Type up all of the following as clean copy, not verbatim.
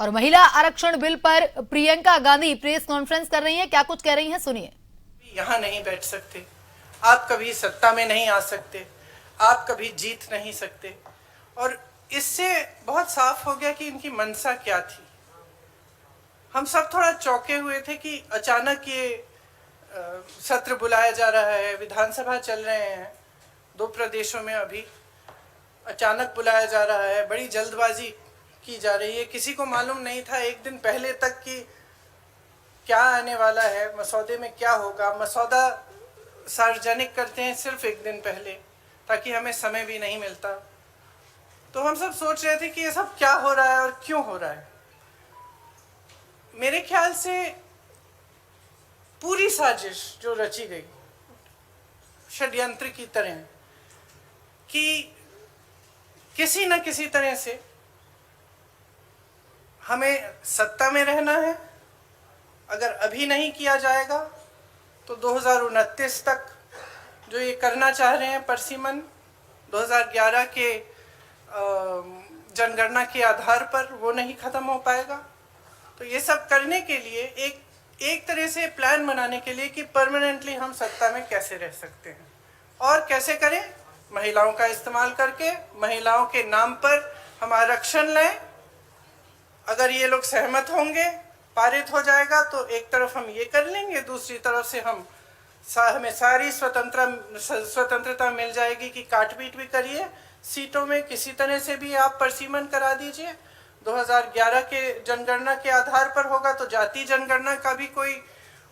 और महिला आरक्षण बिल पर प्रियंका गांधी प्रेस कॉन्फ्रेंस कर रही हैं, क्या कुछ कह रही हैं सुनिए। यहाँ नहीं बैठ सकते, आप कभी सत्ता में नहीं आ सकते, आप कभी जीत नहीं सकते। और इससे बहुत साफ हो गया कि इनकी मंशा क्या थी। हम सब थोड़ा चौंके हुए थे कि अचानक ये सत्र बुलाया जा रहा है, विधानसभा चल रहे हैं 2 प्रदेशों में, अभी अचानक बुलाया जा रहा है, बड़ी जल्दबाजी की जा रही है। किसी को मालूम नहीं था एक दिन पहले तक कि क्या आने वाला है, मसौदे में क्या होगा। मसौदा सार्वजनिक करते हैं सिर्फ एक दिन पहले, ताकि हमें समय भी नहीं मिलता। तो हम सब सोच रहे थे कि ये सब क्या हो रहा है और क्यों हो रहा है। मेरे ख्याल से पूरी साजिश जो रची गई षड्यंत्र की तरह, कि किसी न किसी तरह से हमें सत्ता में रहना है। अगर अभी नहीं किया जाएगा तो 2029 तक जो ये करना चाह रहे हैं परसिमन 2011 के जनगणना के आधार पर, वो नहीं खत्म हो पाएगा। तो ये सब करने के लिए एक तरह से प्लान बनाने के लिए कि परमानेंटली हम सत्ता में कैसे रह सकते हैं और कैसे करें, महिलाओं का इस्तेमाल करके महिलाओं के नाम पर हम आरक्षण लें। अगर ये लोग सहमत होंगे, पारित हो जाएगा, तो एक तरफ हम ये कर लेंगे, दूसरी तरफ से हमें सारी स्वतंत्रता मिल जाएगी कि काट पीट भी करिए सीटों में, किसी तरह से भी आप परसिमन करा दीजिए। 2011 के जनगणना के आधार पर होगा तो जाति जनगणना का भी कोई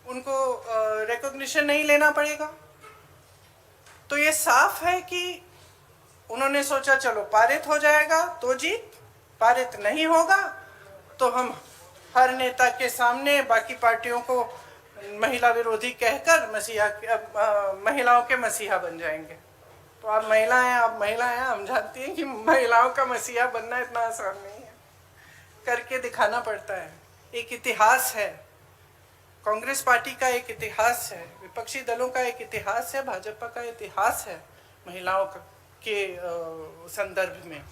उनको रिकॉग्निशन नहीं लेना पड़ेगा। तो ये साफ है कि उन्होंने सोचा चलो पारित हो जाएगा तो जीत, पारित नहीं होगा तो हम हर नेता के सामने बाकी पार्टियों को महिला विरोधी कहकर महिलाओं के मसीहा बन जाएंगे। तो आप महिला हैं, हम जानते हैं कि महिलाओं का मसीहा बनना इतना आसान नहीं है, करके दिखाना पड़ता है। एक इतिहास है, कांग्रेस पार्टी का एक इतिहास है, विपक्षी दलों का एक इतिहास है, भाजपा का इतिहास है महिलाओं के संदर्भ में,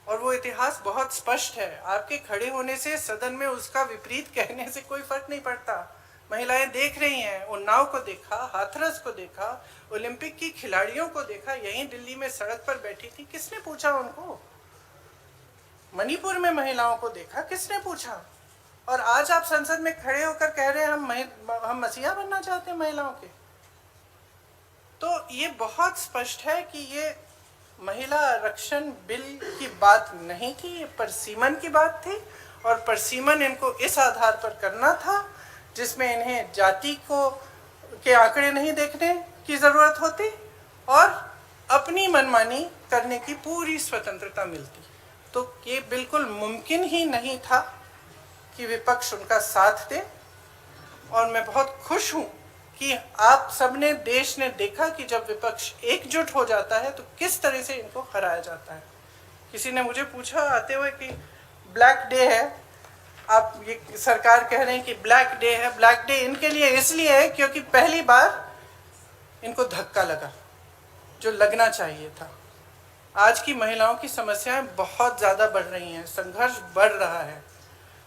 और वो इतिहास बहुत स्पष्ट है। आपके खड़े होने से सदन में उसका विपरीत कहने से कोई फर्क नहीं पड़ता। महिलाएं देख रही हैं, उन्नाव को देखा, हाथरस को देखा, ओलंपिक की खिलाड़ियों को देखा, यहीं दिल्ली में सड़क पर बैठी थी, किसने पूछा उनको? मणिपुर में महिलाओं को देखा, किसने पूछा? और आज आप संसद में खड़े होकर कह रहे हैं हम मसीहा बनना चाहते हैं महिलाओं के। तो ये बहुत स्पष्ट है कि ये महिला आरक्षण बिल की बात नहीं थी, ये परसिमन की बात थी। और परसिमन इनको इस आधार पर करना था जिसमें इन्हें जाति के आंकड़े नहीं देखने की जरूरत होती और अपनी मनमानी करने की पूरी स्वतंत्रता मिलती। तो ये बिल्कुल मुमकिन ही नहीं था कि विपक्ष उनका साथ दे। और मैं बहुत खुश हूँ कि आप सबने, देश ने देखा कि जब विपक्ष एकजुट हो जाता है तो किस तरह से इनको हराया जाता है। किसी ने मुझे पूछा आते हुए कि ब्लैक डे है, आप ये सरकार कह रहे हैं कि ब्लैक डे है। ब्लैक डे इनके लिए इसलिए है क्योंकि पहली बार इनको धक्का लगा जो लगना चाहिए था। आज की महिलाओं की समस्याएं बहुत ज़्यादा बढ़ रही हैं, संघर्ष बढ़ रहा है।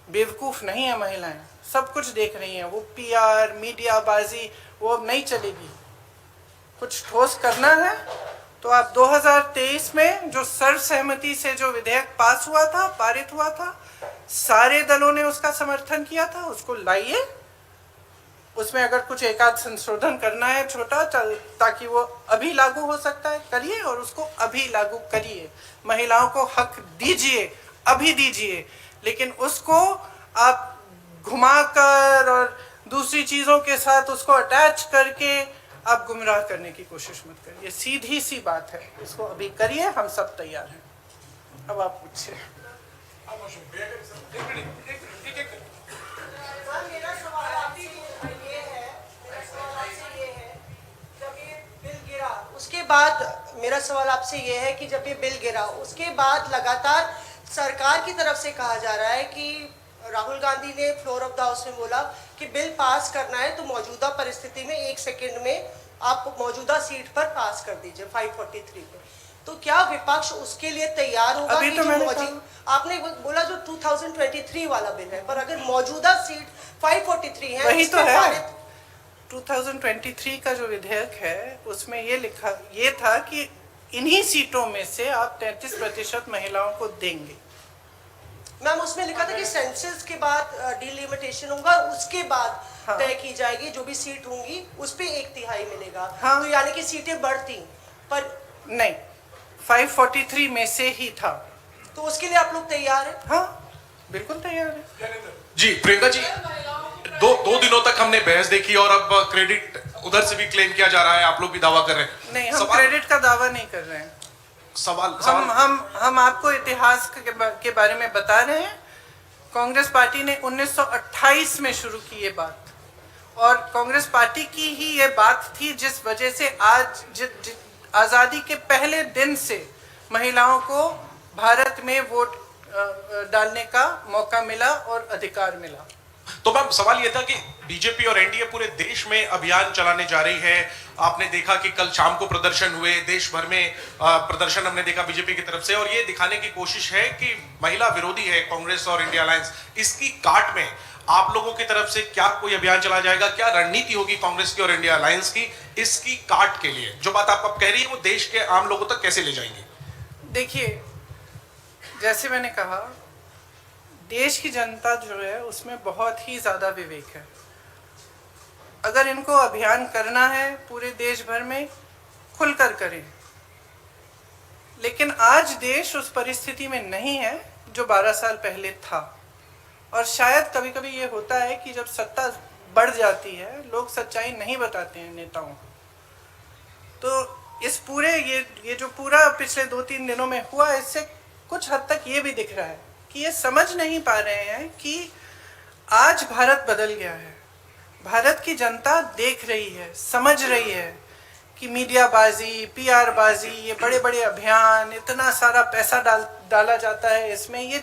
बेवकूफ़ नहीं है महिलाएं, सब कुछ देख रही हैं। वो पीआर, मीडियाबाजी वो अब नहीं चलेगी। कुछ ठोस करना है तो आप 2023 में जो सर्वसहमति से जो विधेयक पास हुआ था, पारित हुआ था, सारे दलों ने उसका समर्थन किया था, उसको लाइए। उसमें अगर कुछ एकाध संशोधन करना है छोटा, ताकि वो अभी लागू हो सकता है, करिए और उसको अभी लागू करिए। महिलाओं को हक दीजिए, अभी दीजिए, लेकिन उसको आप घुमाकर और दूसरी चीज़ों के साथ उसको अटैच करके आप गुमराह करने की कोशिश मत करिए। सीधी सी बात है, इसको अभी करिए, हम सब तैयार हैं। अब आप पूछिए। मेरा सवाल आपसे ये है, जब ये बिल गिरा उसके बाद, मेरा सवाल आपसे ये है कि जब ये बिल गिरा उसके बाद लगातार सरकार की तरफ से कहा जा रहा है कि राहुल गांधी ने फ्लोर ऑफ द हाउस में बोला कि बिल पास करना है तो मौजूदा परिस्थिति में 1 सेकंड में आप मौजूदा सीट पर पास कर दीजिए 543 पे। तो क्या विपक्ष उसके लिए तैयार होगा? अभी कि तो जो मैंने आपने बोला जो 2023 वाला बिल है, पर अगर मौजूदा सीट 543 है, वही उस तो पे है। पारित 2023 का जो विधेयक है उसमें ये था कि इन्हीं सीटों में से आप 33% महिलाओं को देंगे। मैम उसमें लिखा था कि सेंसस के बाद डिलिमिटेशन होगा और उसके बाद हाँ। तय की जाएगी जो भी सीट होंगी उस पे 1/3 मिलेगा। हाँ। तो यानी कि सीटें बढ़ती, पर नहीं, 543 में से ही था। तो उसके लिए आप लोग तैयार हैं? हाँ, बिल्कुल तैयार है। जी प्रियंका जी, दो दिनों तक हमने बहस देखी और अब क्रेडिट उधर से भी क्लेम किया जा रहा है, आप लोग भी दावा कर रहे हैं। नहीं, हम क्रेडिट का दावा नहीं कर रहे हैं। सवाल हम आपको इतिहास के बारे में बता रहे हैं। कांग्रेस पार्टी ने 1928 में शुरू की ये बात, और कांग्रेस पार्टी की ही ये बात थी जिस वजह से आज आज़ादी के पहले दिन से महिलाओं को भारत में वोट डालने का मौका मिला और अधिकार मिला। तो मैम सवाल ये था कि बीजेपी और एनडीए पूरे देश में अभियान चलाने जा रही है। आपने देखा कि कल शाम को प्रदर्शन हुए, देश भर में प्रदर्शन हमने देखा बीजेपी की तरफ से, और ये दिखाने की कोशिश है कि महिला विरोधी है कांग्रेस और इंडिया अलायंस। इसकी काट में आप लोगों की तरफ से क्या कोई अभियान चला जाएगा? क्या रणनीति होगी कांग्रेस की और इंडिया अलायंस की इसकी काट के लिए? जो बात आप अब कह रही है वो देश के आम लोगों तक कैसे ले जाएंगे? देखिए, जैसे मैंने कहा, देश की जनता जो है उसमें बहुत ही ज़्यादा विवेक है। अगर इनको अभियान करना है पूरे देश भर में, खुलकर करें। लेकिन आज देश उस परिस्थिति में नहीं है जो 12 साल पहले था, और शायद कभी कभी ये होता है कि जब सत्ता बढ़ जाती है लोग सच्चाई नहीं बताते हैं नेताओं को। तो इस पूरे ये जो पूरा पिछले 2-3 दिनों में हुआ, इससे कुछ हद तक ये भी दिख रहा है कि ये समझ नहीं पा रहे हैं कि आज भारत बदल गया है। भारत की जनता देख रही है, समझ रही है कि मीडिया बाजी, PR बाजी, ये बड़े बड़े अभियान, इतना सारा पैसा डाला जाता है इसमें, ये